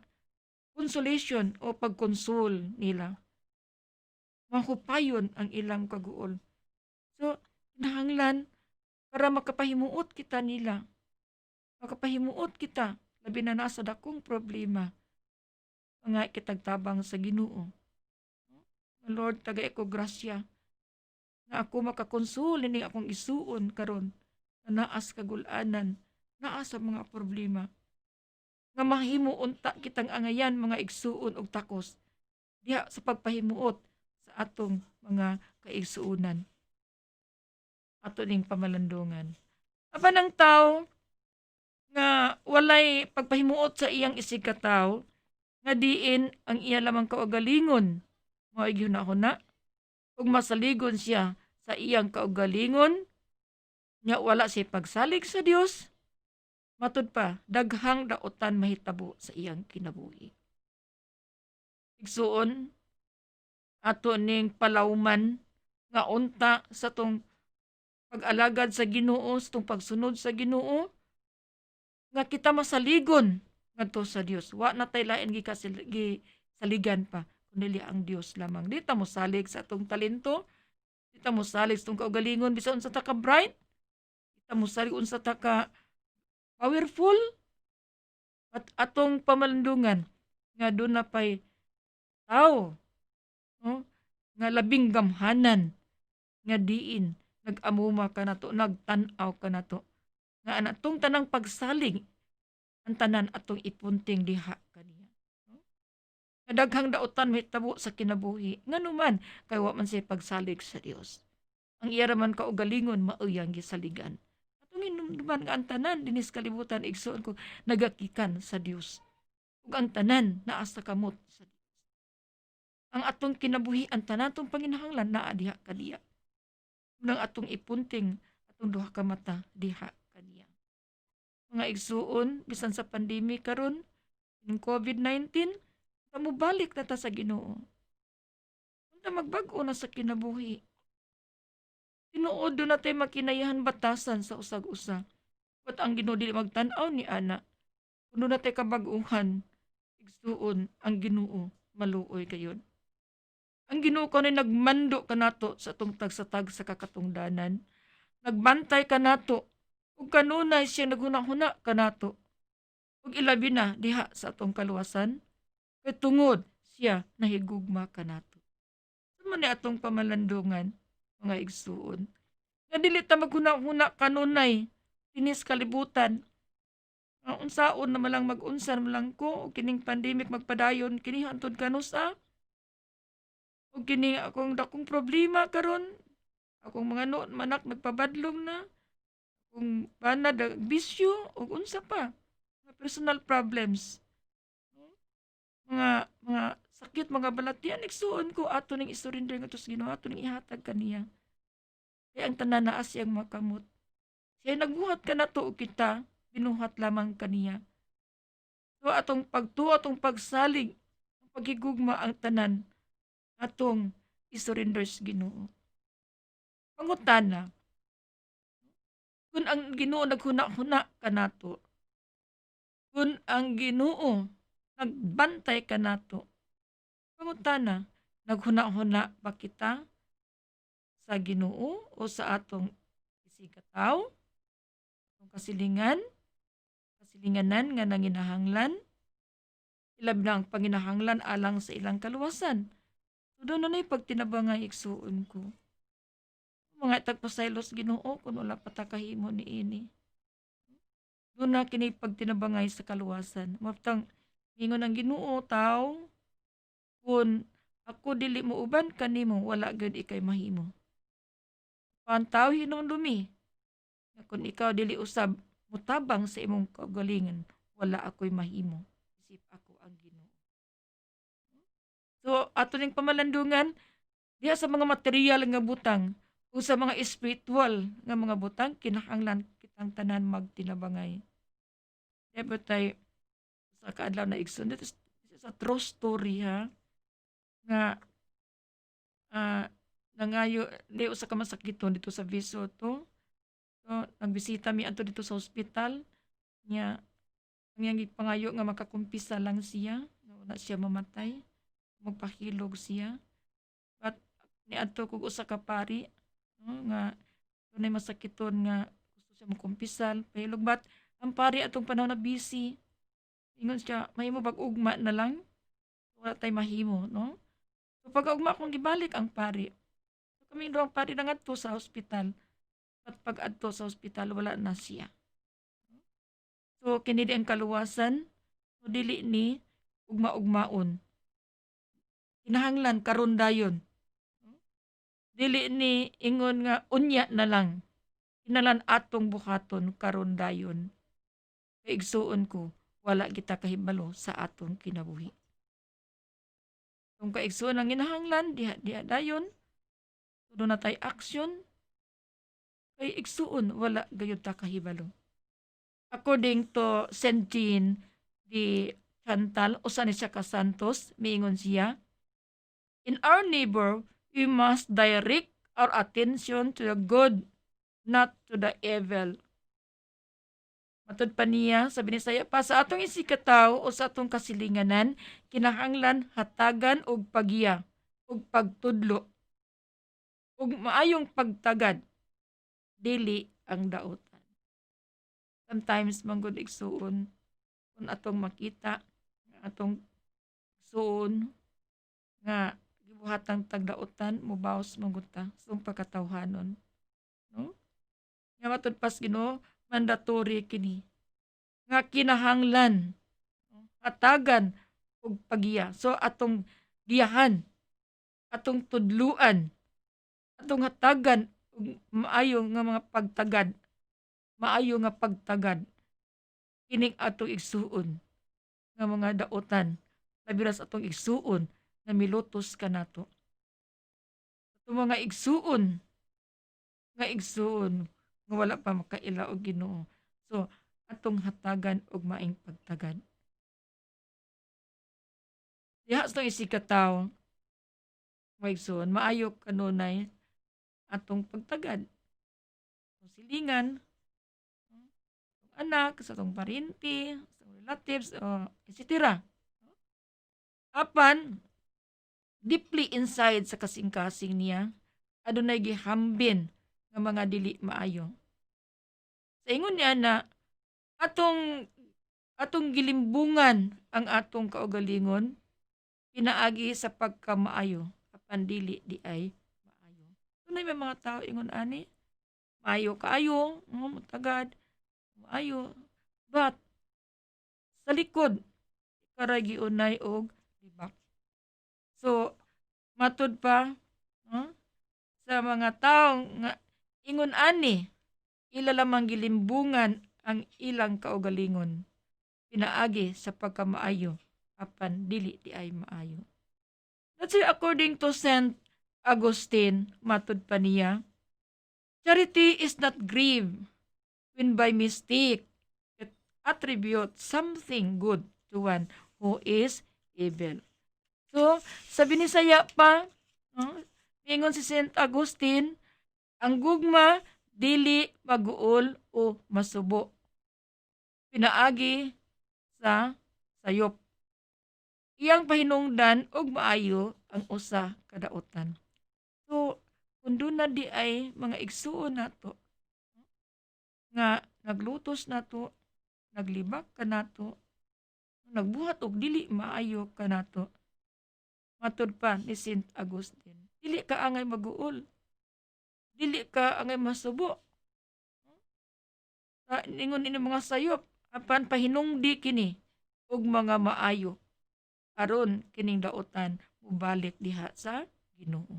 consolation o pagkonsol nila. Mahupayon ang ilang kaguol. So, kinahanglan para makapahimuot kita nila. Makapahimuot kita labi na nasa dakong problema. mga kitagtabang sa Ginoo. Lord, tagay ko grasya nga ako makakonsul ni akong isuon karon na naas kagulanan, naas sa mga problema. Nga mahimo unta kitang angayan mga igsuon og takos diha sa pagpahimuot sa atong mga kaigsuonan, ato ning pamalandungan. Apan ang tao nga walay pagpahimuot sa iyang isig katawo, nga diin ang iya lamang kaugalingon mao hunahuna ug masaligon siya sa iyang kaugalingon nya wala siya pagsalig sa Dios, matud pa daghang daotan mahitabo sa iyang kinabuhi. Igsuon ato ning palawman nga unta sa tong pag-alagad sa Ginoo, sa tong pagsunod sa Ginoo, nga kita masaligon ngadto sa Dios. Wa na tay lain saligan pa kundi ang Dios lamang. Di ta mo salig sa atong talento, di ta mo salig sa atong kaugalingon bisan unsa ta ka bright, di ta mo salig unsa ta ka powerful, at atong pamalandungan nga doon na pa'y tao, no? Nga labing gamhanan nga diin nag-amuma ka nato, nagtanaw ka nato nga anatong tanang pagsalig ang tanan atong ipunting diha kaniya, no? Kadaghang daotan mahitabo sa kinabuhi nganuman kay wa man siya pagsalig sa Dios. Ang iya raman kaugalingon mauyang gisaligan. Atong hinumduman nga ang tanan dinis kalibutan igsuon ko nagakikan sa Dios. Ug ang tanan naa sa kamot sa Dios. Ang atong kinabuhi ang tanan atong panginahanglan naa diha kaniya. Nang atong ipunting atong duha ka mata diha kaniya. Mga igsuon bisan sa pandemic karon ng COVID-19, mubalik na ta sa Ginoo. Unta magbag-o na sa kinabuhi. Tinuod do na tayo makinayahan batasan sa usag-usa. At ang Ginoo dili magtan-aw ni ana. Kuno na tayo kabag-uhan, igsuon ang Ginoo maluoy kayon. Ang Ginoo ko nagmando kanato sa atong tagsatag sa kakatungdanan. Nagbantay kanato ug kanunay siya naghuna-huna kanato. Ug ilabi na diha sa atong kaluwasan kay tungod siya nahigugma kanato. Sa man ni atong pamalandungan mga igsuon. Nga dili ta maghuna-huna kanunay dinis kalibutan. Ang unsaon na malang mag-unsan malang ko o kining pandemic magpadayon kini hantod kanusa. O kini akong dakong problema karon, akong mga manak nagpabadlong na, akong bana bisyo o unsa pa, mga personal problems. Mga sakit, mga balatian, igsuon ko ato ning isurrender nga tos Ginoo, ato ning ihatag kaniya. Kaya ang tanan naa siyang makamot. Siya nagbuhat ka na to kita, binuhat lamang kaniya. So atong pagtuo, atong pagsalig, ang paghigugma ang tanan, atong isurrender sa Ginoo. Pangutana, kung ang Ginoo naghuna-huna kanato, kung ang Ginoo nagbantay kanato, pangutana, naghuna-huna ba kita sa Ginoo o sa atong isigataw, atong kasilinganan nga nanginahanglan, ilab na ang panginahanglan alang sa ilang kaluwasan. So doon na pagtinabangay igsuon ko. Mga tagpasaylos Ginoo kung wala patakahimo ni ini. Doon na kini pagtinabangay sa kaluwasan. Maptang ingon ang Ginoo tao, kung ako dili mo uban kanimo wala gyud ikay mahimo. Pantaw hinumdumi. Kung ikaw dili usab mutabang sa imong kaugalingon, wala ako'y mahimo. Isip ako ang Ginoo. So, ato ning pamalandungan, diha sa mga material nga butang, o sa mga spiritual nga mga butang, kinahanglan kitang tanan magtinabangay. Diba tayo, sa kaadlaw na igsoon, this is a true story ha, nga, nangayo, di usa ka masakiton dito sa Viso to. So, nagbisita mi ato dito sa ospital, niya, ang pangayo nga makakumpisa lang siya, nga wala siya mamatay, magpahilog siya. But niadto kog usa ka pari, no, nga dunay masakiton nga gusto siya makumpisal, pahilog but ang pari atong panahon na busy. Ingon siya, mahimo bag ugma na lang. wala tay mahimo, no? So pag-ugma akong gibalik ang pari. So kaming duhang pari nangadto sa ospital. At pag-adto sa ospital wala na siya. So kini di ang kaluwasan, so dili ni ugma-ugmaon. Kinahanglan karon dayon. Dili ni ingon nga unya na lang. Kinalan atong buhaton karon dayon. Kay igsuon ko, wala kita kahibalo sa atong kinabuhi. Kung kaigsuon ang ginahanglan, diha dayon, tudo na tay aksyon, kay igsuon, wala gayud ta kahibalo. According to Saint Jean de Chantal, usa ni siya ka Santos, miingon siya, in our neighbor, we must direct our attention to the good, not to the evil. Matod pa niya, sabi ni saya, pa sa atong isikataw o sa atong kasilinganan, kinahanglan hatagan og pagiya, og pagtudlo, og maayong pagtagad, dili ang daotan. Sometimes manggod igsuon, kung atong makita, nga atong igsuon, nga gibuhatang tagdaotan, mubaos manggod ta, sung pagkatawhanon. No? Nga matod pas Ginoo, mandatory kini nga kinahanglan hatagan og pagiya. So atong giyahan, atong tudluan, atong hatagan og maayo nga mga pagtagad, maayo nga pagtagad kining atong igsuon nga mga daotan, labi na sa atong igsuon nga milutos kanato. Atong mga igsuon nga wala pa makaila og Ginoo. So atong hatagan og maing pagtagad. Diha sa itong isikataw, maigsoon, maayo kanunay atong pagtagad. So, silingan, anak, sa atong parinti, sa relatives, etc. Apan, deeply inside sa kasing-kasing niya, adunay gihambin nga mga dili maayo. Sa ingon niya na atong gilimbungan ang atong kaugalingon pinaagi sa pagkamaayo apan dili di ay maayo. Tunay may mga tao ingon ani, maayo kaayo, tagad, maayo, but sa likod karay giunay og libak. So matud pa sa mga tao nga ingon ani, ila lamang gilimbungan ang ilang kaugalingon pinaagi sa pagkamaayo apan dili di ay maayo. That's it, according to Saint Augustine, matud pa niya, charity is not grief when by mistake it attribute something good to one who is evil. So, sa binisaya pa, ingon si Saint Augustine, ang gugma dili maguol o masubo. Pinaagi sa sayop. Iyang pahinungdan og maayo ang usa ka daotan. So, kung doon na di ay mga igsuon nato nga naglutos nato, naglibak ka nato, nagbuhat og dili maayo ka nato. Matud pa ni Saint Augustine, dili ka angay maguol. Dili ka angay masubo. Ningon ini mga sayop, apan pahinungdi kini og mga maayo aron kining daotan mubalik diha sa Ginoo.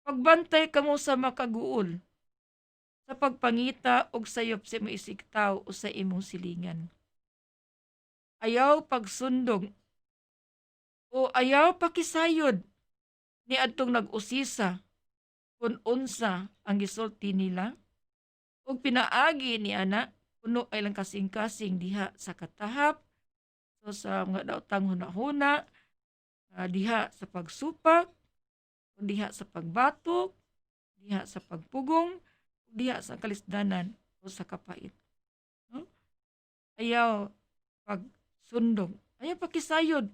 Pagbantay kamo sa makaguol sa pagpangita og sayop sa imong isigtaw o sa imong silingan. Ayaw pagsundog o ayaw pakisayod ni adtong nag-usisa kung unsa ang gisulti nila ug pinaagi ni ana kuno ay lang kasing-kasing diha sa katahap, so sa mga daotang hunahuna, diha sa pagsupak, diha sa pagbatok, diha sa pagpugong, diha sa kalisdanan o sa kapait. Ayaw pagsundog, ayaw pakisayod.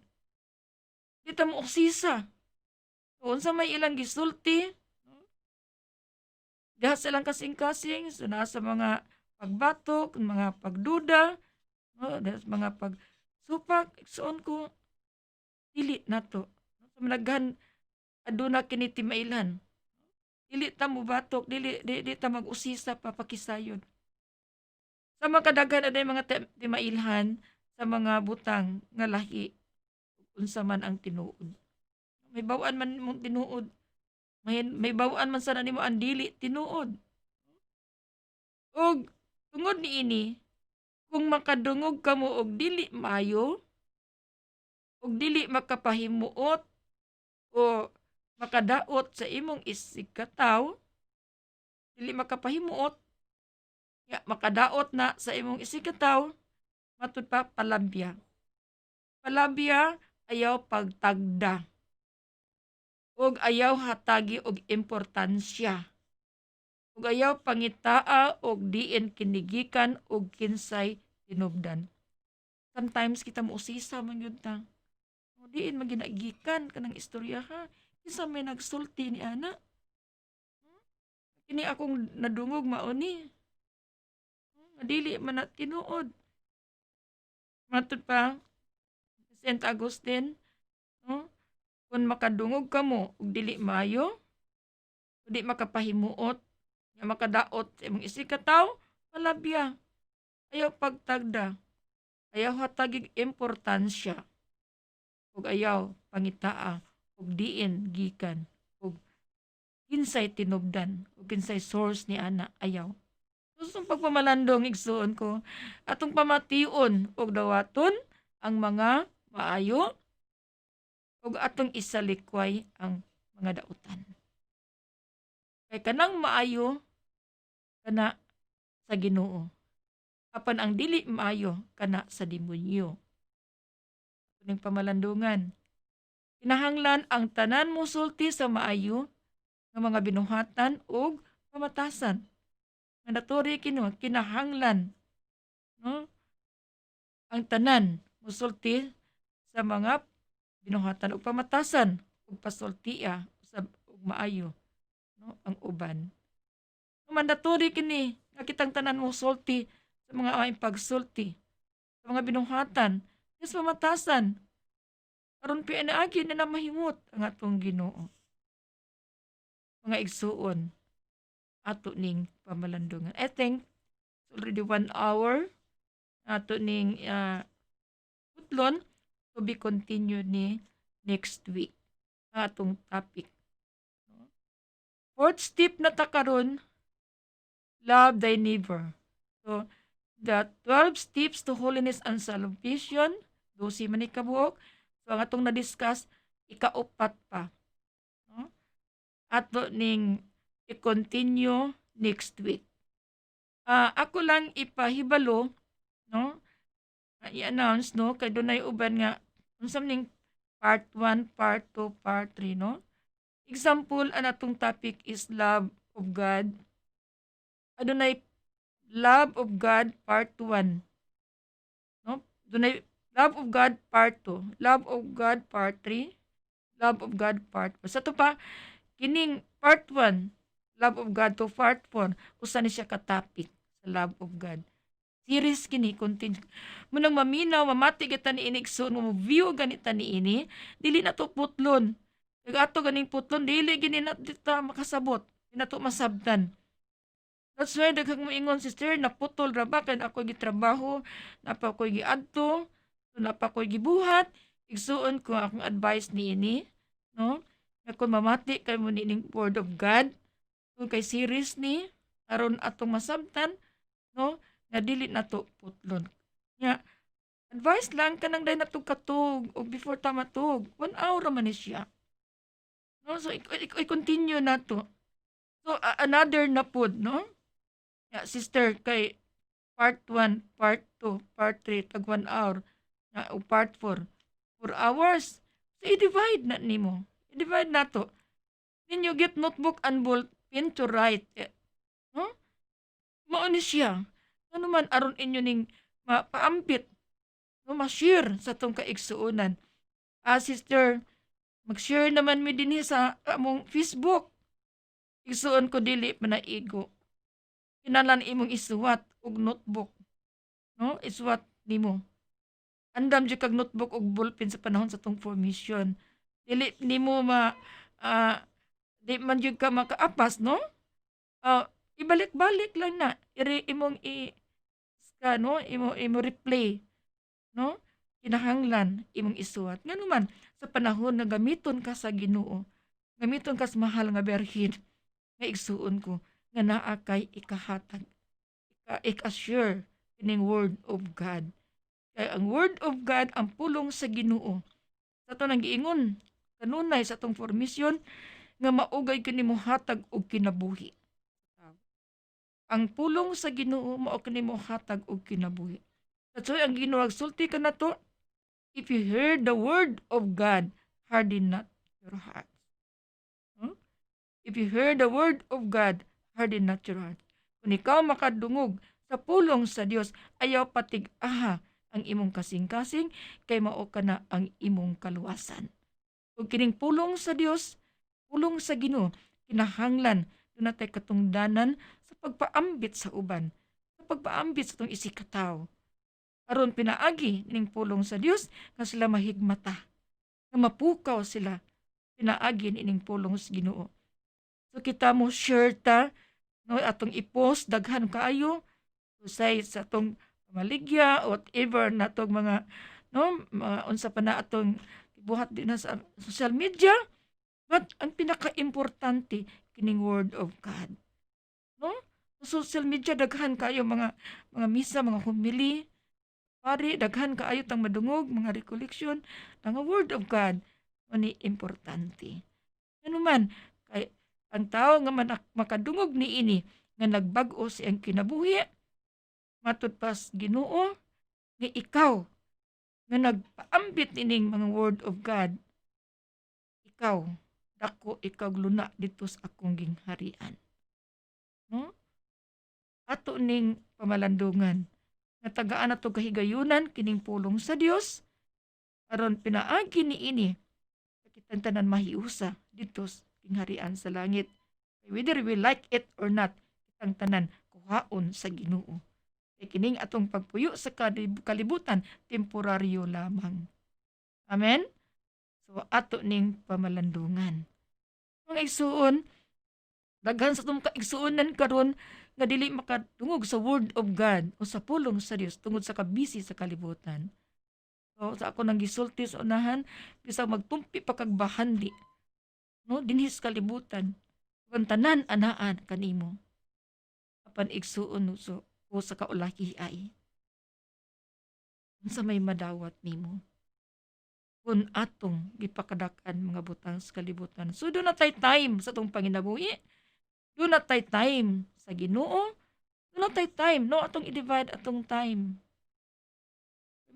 Di ta mo usisa. Kung sa may ilang gisulti, diha silang kasing-kasing, so nasa mga pagbatok, mga pagduda, mga pagsupak, iksoon ko, dili nato. Sa malaghan aduna kini timailhan. Dili ta mobatok, dili ta mag-usisa pa pakisayon. Sa makadaghan aday mga timailhan sa mga butang nga lahi unsa man ang tinuod. May bawaan man mong tinuod. May bawaan man sana nimo ang dili tinuod. Og tungod niini, kung makadungog kamo og dili maayo, og dili makapahimuot o makadaot sa imong isigkataw, dili makapahimuot, ya makadaot na sa imong isigkataw, matud pa palabya. Palabya ayaw pagtagda og ayaw hatagi og importansya. Ug ayaw pangitaa og diin kinigikan og kinsay tinubdan. Sometimes kita mausisa man gyud ta. O diin maginagikan kanang istorya ha. Kinsa may nagsulti ni ana? Kini akong nadungog mao ni. Madili man na tinuod. Matud pa St. Augustine, no? Kung makadungog kamo og dili maayo, di makapahimuot, nga makadaot sa imong isikataw, malabya. Ayaw pagtagda. Ayaw hatagig importansya. Ug ayaw pangitaa ug diin gikan ug kinsay tinubdan ug kinsay source ni ana ayaw. Susong pagpamalandong igsuon ko atong pamation ug dawaton ang mga maayo ug atong isalikway ang mga dautan. Kay kanang maayo kana sa Ginoo. Apan ang dili maayo kana sa demonyo. Kuning pamalandungan. Kinahanglan ang tanan mosulti sa maayo nga mga binuhatan ug pamatasan. Nga naturi kini kinahanglan, no? Ang tanan mosulti sa mga binuhatan ug pamatasan ug pasultiya usab ug maayo, no? Ang uban. Mandatory kini nga kitang tanan mosulti sa mga aming pagsulti sa mga binuhatan yes pamatasan aron pinaagi na mahimot ang atong Ginoo. Mga igsuon ato ning pamalandungan. I think it's already 1 hour ato ning putlon to be continued ni next week ang atong topic. Fourth step na ta karon, love thy neighbor. So the 12 steps to holiness and salvation, 12 man ni kabuok. So ang atong na-discuss ikaupat pa. No? Ato ning i-continue next week. Ako lang ipahibalo, no? I-announce, no? Kay dunay uban nga unsam ning part 1, part 2, part 3, no? Example, ang atong topic is love of God. Adunay love of God part 1. No? Dunay love of God part 2, love of God part 3, love of God part 4. Sa to pa kining part 1, love of God to part 4, usa ni siya ka topic sa love of God. Series kini continue. Munang maminaw mamati kita ni inig so mo view ganita ni ini, dili na to putlon. Ug ato ganing putlon dili gini na dita makasabot. Di na to masabtan. That's why daghang moingon sister naputol ra ba kay ako gitrabaho, napa ko giadto, napa ko gibuhat, igsuon ko akong advice ni ini, no? Nga kung mamati kay mo nining word of God, kung kay series ni aron atong masabtan, no? Nga dili na to putlon. Nga advice lang kanang day natong katug o before ta matug, 1 hour man ni siya. No, so i-continue na to. So another na pod, no? Ya, sister kay part 1, part 2, part 3 tag 1 hour. O part 4, 4 hours. So i-divide na nimo. I-divide na to. Then you get notebook and ball pen to write. No? Mao ni siya. Ano man aron inyo ning mapaampit, no, ma-share sa tong kaigsuonan. Sister, mag-share naman mi dinhi sa among Facebook. Igsuon ko dili manaigo. Kinahanglan imong isuwat og notebook. No? Isuwat nimo. Andam jud kag notebook ug ballpen sa panahon sa tong formation. Dili nimo ah, di man jud ka makaapas, no? Ibalik-balik lang na, imong no, imo replay, no? Kinahanglan imong isuwat. Nganuman sa panahon nga gamiton ka sa Ginoo, gamiton ka sa mahal nga berhin, nga igsuon ko nga naa kay ikahatag, ika-assure kining word of God. Kay ang word of God ang pulong sa Ginoo. Sa to nang giingon kanunay sa atong formisyon nga maugay kini mohatag og kinabuhi. Ang pulong sa Ginoo mao kini mohatag og kinabuhi. So ang Ginoo sulti kanato, if you hear the word of God, harden not your heart. Hmm? If you hear the word of God, harden not your heart. Kung ikaw makadungog sa pulong sa Dios, ayaw patig-aha ang imong kasing-kasing, kay mao kana ang imong kaluwasan. Kung kining pulong sa Dios, pulong sa Ginoo, kinahanglan doon natay katungdanan sa pagpaambit sa uban, sa pagpaambit sa itong isikataw. Aron pinaagi ning pulong sa Dios nga sila mahigmata, nga mapukaw sila, pinaagi ning pulong sa Ginoo. So kita mo share ta, no, atong i-post daghan kaayo usay sa atong pamaligya o whatever na atong mga, no, mga unsa pa na atong buhat din na sa social media. But ang pinaka-importante kining word of God, no? Sa social media daghan kayo mga misa, mga homily, pari daghan kaayo tang madungog, mga recollection, nga word of God ani importante. Ano man kay ang tao nga makadungog niini nga nagbag-o siyang kinabuhi, matud pas Ginoo nga ikaw nga nagpaambit ining mga word of God, ikaw dako ikaw luna dito sa akong gingharian. No? Ato ning pamalandungan nga tagaan nato kahigayunan kining pulong sa Dios aron pinaagi niini kitang tanan mahiusa dito sa gingharian sa langit. Whether we like it or not, kitang tanan kuhaon sa Ginoo. Kay kining atong pagpuyo sa kalibutan temporaryo lamang. Amen. So ato ning pamalandungan. Mga igsuon, daghan sa itong kaigsuonan karon nga dili makadungog sa word of God o sa pulong sa Dios tungod sa kabisi sa kalibutan. So sa ako nang gisulti sa unahan, bisag magtumpi pa kag bahandi, no, dinhis kalibutan. Kung tanan anaan kanimo. Apan igsuon so o sa kaulahi ay. Unsa may madawat nimo? Kung atong gipakadakan mga butang sa kalibutan. So doon na tay time sa itong panginabuhi. Doon na tay time sa Ginoo. Doon na tay time. No, atong i-divide atong time.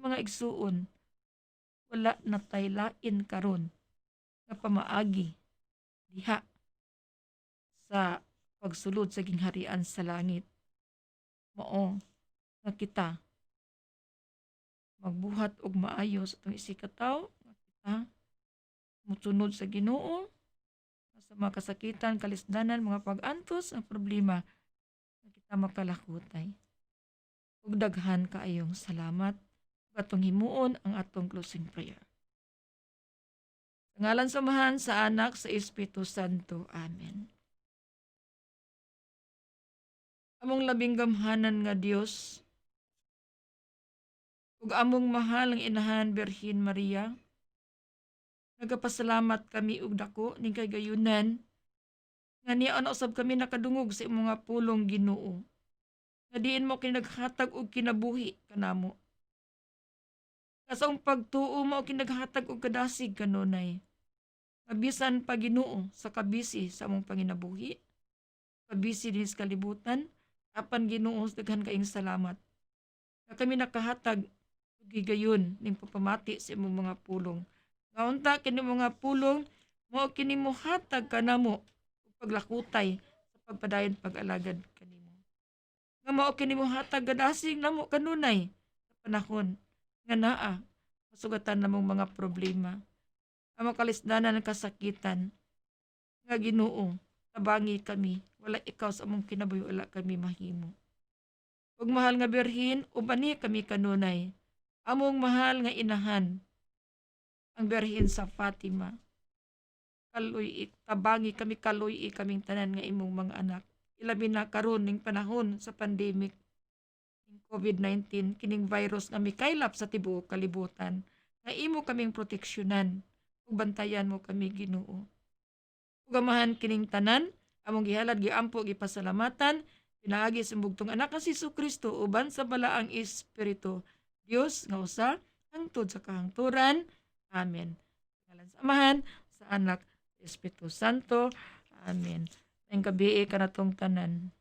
Mga igsuon, wala na tay lain karon nga pamaagi diha sa pagsulod sa gingharian sa langit. Mao nga kita magbuhat og maayo sa itong isikataw, nga kita musunod sa Ginoo sa mga kasakitan, kalisdanan, mga pag-antos, ang problema nga kita makalakutay. Ug daghan kaayong salamat. Atong himuon ang atong closing prayer. Sa ngalan samahan sa Anak sa Espiritu Santo. Amen. Among labing gamhanan nga Dios, ug among mahal ang inahan Birhen Maria, nagapasalamat kami ug dako ning kagayunan nga niya usab kami nakadungog sa imong nga pulong Ginoo. Nga diin mo kinaghatag og kinabuhi kanamo. Kasong pagtuo mo kinaghatag og kadasig kanunay. Mabisan pa Ginoo sa kabisi sa among panginabuhi, kabisi din sa kalibutan, apan Ginoo daghan kaayong salamat. Nga kami nakahatag og gigayon ning papamati sa imong mga pulong. Ngaunta kini mga pulong mao kini mohatag kanamo og paglakutay sa pagpadayon pag-alagad kanimo. Nga mao kini mohatag kadasig namo kanunay sa panahon nga naa masugatan namong mga problema, ang makalisdanan ng kasakitan. Nga Ginoo, tabangi kami, wala ikaw sa among kinabuhi, wala kami mahimo. Ug mahal nga Birhen, ubani kami kanunay, Among mahal nga inahan, ang Birhen sa Fatima. Kaluy tabangi kami, kaluy kaming tanan nga imong mga anak. Ilabi na karon ning panahon sa pandemic ning COVID-19, kining virus nga mikaylap sa tibuok kalibutan. Nga imo kaming proteksyonan ug bantayan mo kami, Ginoo. Ug amahan kining tanan, among gihalad giampo gipasalamatan pinaagi sa bugtong anak nga si Jesucristo uban sa balaang Espiritu Dios nga usa hangtod sa kahangturan. Amen. Ngalan sa Amahan, sa Anak, sa Espiritu Santo. Amen. Ang gabi kanatong tanan.